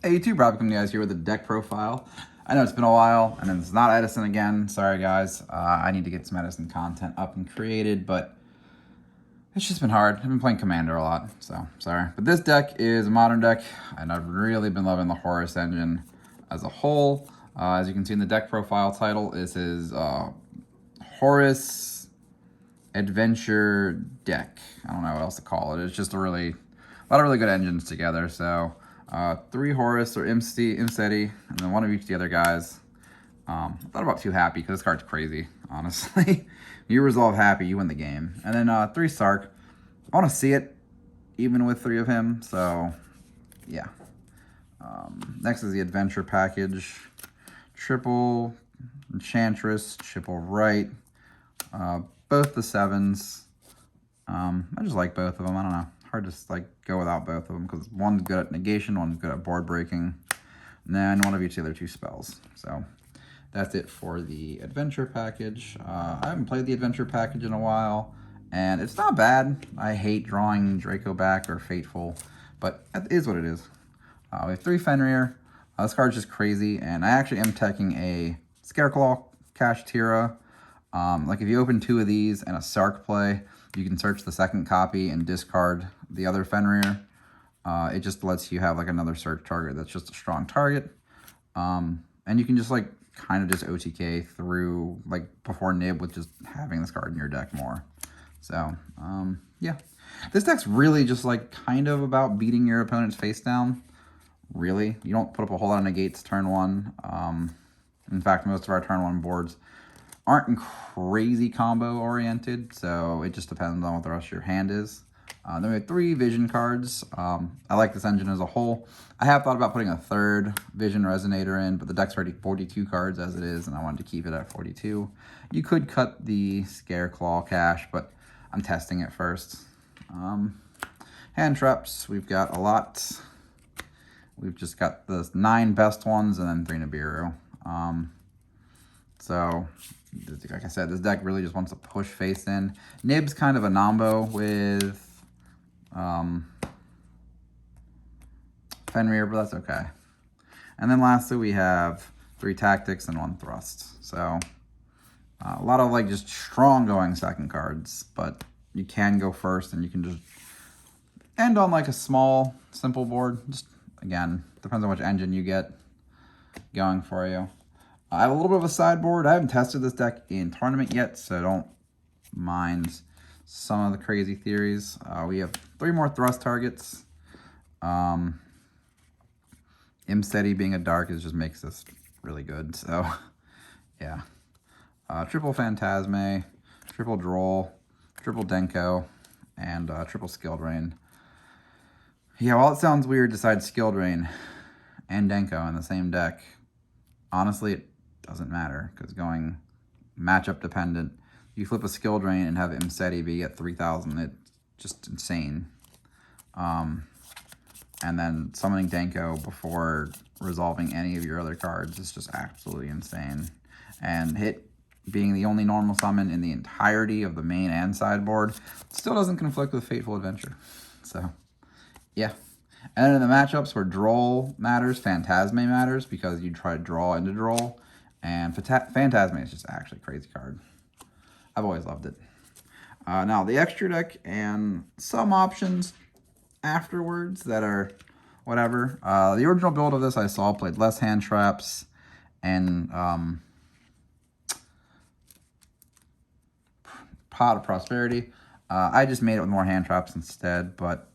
Hey YouTube, Rob coming to you guys here with a deck profile. I know it's been a while, and it's not Edison again. Sorry guys, I need to get some Edison content up and created, but it's just been hard. I've been playing Commander a lot, so sorry. But this deck is a modern deck, and I've really been loving the Horus engine as a whole. As you can see in the deck profile title, this is Horus Adventure deck. I don't know what else to call it. It's just a lot of really good engines together. So 3 Horus or Imsteady, and then 1 of each of the other guys. I thought about Too Happy because this card's crazy, honestly. You resolve Happy, you win the game. And then 3 Sark. I want to see it even with 3 of him, so yeah. Next is the Adventure package. Triple Enchantress, triple Right. Both the 7s. I just like both of them. I don't know. Hard to like go without both of them because one's good at negation, one's good at board breaking, and then 1 of each of the other 2 spells. So that's it for the Adventure package. I haven't played the Adventure package in a while, and it's not bad. I hate drawing Draco back or Fateful, but it is what it is. We have 3 Fenrir. This card's just crazy, and I actually am teching a Scareclaw Kashtira. Like if you open 2 of these and a Sark play, you can search the second copy and discard the other Fenrir. It just lets you have like another search target that's just a strong target. And you can just like kind of just OTK through like before Nib with just having this card in your deck more. So yeah, this deck's really just like kind of about beating your opponent's face down. Really, you don't put up a whole lot of negates turn 1. In fact, most of our turn 1 boards aren't crazy combo oriented, so it just depends on what the rest of your hand is. Then we have 3 vision cards. I like this engine as a whole. I have thought about putting a 3rd vision resonator in, but the deck's already 42 cards as it is, and I wanted to keep it at 42. You could cut the Scareclaw cache, but I'm testing it first. Hand traps, we've got a lot. We've just got the 9 best ones and then 3 Nibiru. So, like I said, this deck really just wants to push face in. Nib's kind of a nombo with Fenrir, but that's okay. And then lastly, we have 3 tactics and 1 thrust. So, a lot of like just strong going second cards, but you can go first and you can just end on like a small, simple board. Just, again, depends on which engine you get going for you. I have a little bit of a sideboard. I haven't tested this deck in tournament yet, so don't mind some of the crazy theories. We have 3 more thrust targets. Imsteady being a dark just makes this really good. So, yeah. Triple Phantasme, triple Droll, triple Denko, and triple Skilled Rain. Yeah, while it sounds weird to decide Skilled Rain and Denko in the same deck, honestly, it doesn't matter, because going matchup dependent, you flip a Skilled Rain and have Imsteady be at 3,000, it's just insane. And then summoning Denko before resolving any of your other cards is just absolutely insane. And Hit being the only normal summon in the entirety of the main and sideboard still doesn't conflict with Fateful Adventure. So, yeah. And then in the matchups where Droll matters, Phantasme matters, because you try to draw into Droll. And Phantasme is just actually a crazy card. I've always loved it. Now, the extra deck and some options afterwards that are whatever. The original build of this I saw played less hand traps and Pot of Prosperity. I just made it with more hand traps instead, but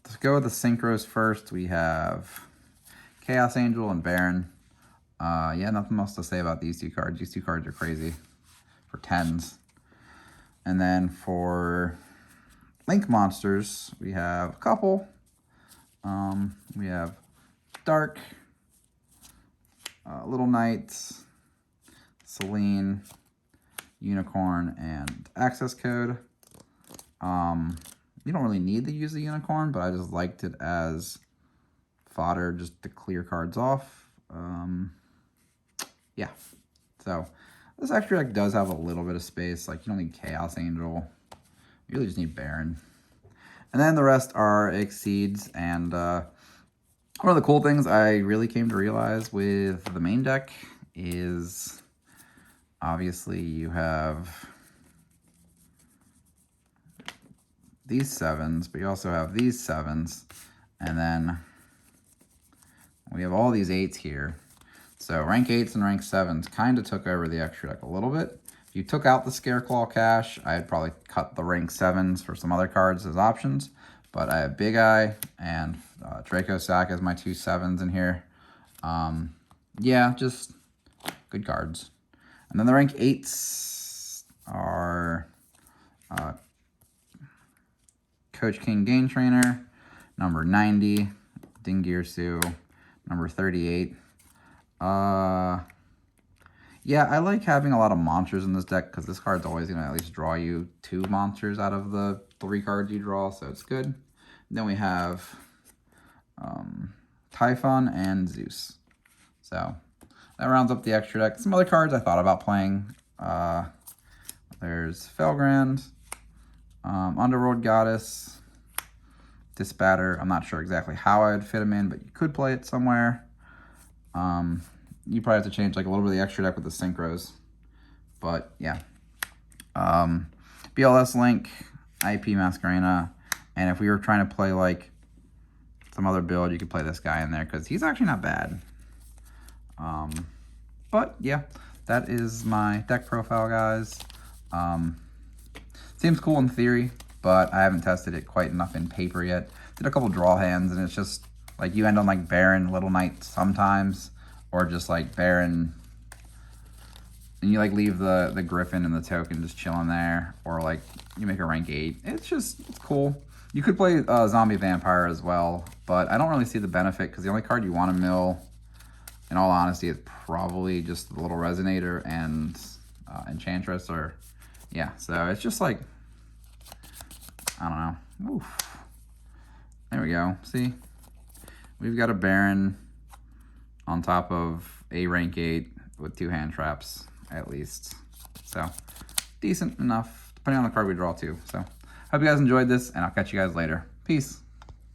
let's go with the synchros first. We have Chaos Angel and Baron. Yeah, nothing else to say about these 2 cards. These 2 cards are crazy for 10s. And then for Link monsters, we have a couple. We have Dark, Little Knights, Selene, Unicorn, and Access Code. You don't really need to use the Unicorn, but I just liked it as fodder just to clear cards off. Yeah, so this extra deck does have a little bit of space. Like, you don't need Chaos Angel. You really just need Baron. And then the rest are Exceeds and One of the cool things I really came to realize with the main deck is obviously you have these 7s, but you also have these 7s, and then we have all these 8s here. So rank 8s and rank 7s kind of took over the extra deck a little bit. If you took out the Scareclaw Cache, I'd probably cut the rank 7s for some other cards as options. But I have Big Eye and Draco Sack as my 2 7s in here. Yeah, just good cards. And then the rank 8s are Coach King Game Trainer, number 90, Dingirsu, number 38. Yeah, I like having a lot of monsters in this deck because this card's always going to at least draw you 2 monsters out of the 3 cards you draw, so it's good. And then we have Typhon and Zeus. So that rounds up the extra deck. Some other cards I thought about playing. There's Felgrand, Underworld Goddess, Disbatter. I'm not sure exactly how I'd fit them in, but you could play it somewhere. You probably have to change like a little bit of the extra deck with the synchros. But yeah. BLS Link, IP Masquerena, and if we were trying to play like some other build, you could play this guy in there because he's actually not bad. But yeah, that is my deck profile, guys. Seems cool in theory, but I haven't tested it quite enough in paper yet. Did a couple draw hands, and it's just like you end on like Baron, Little Knight sometimes, or just like Baron, and you like leave the Griffin and the token just chilling there, or like you make a rank 8. It's cool. You could play Zombie Vampire as well, but I don't really see the benefit because the only card you want to mill, in all honesty, is probably just the little Resonator and Enchantress, or yeah. So it's just like, I don't know. Oof. There we go. See, we've got a Baron on top of a rank 8 with 2 hand traps at least. So decent enough, depending on the card we draw too. So hope you guys enjoyed this, and I'll catch you guys later. Peace.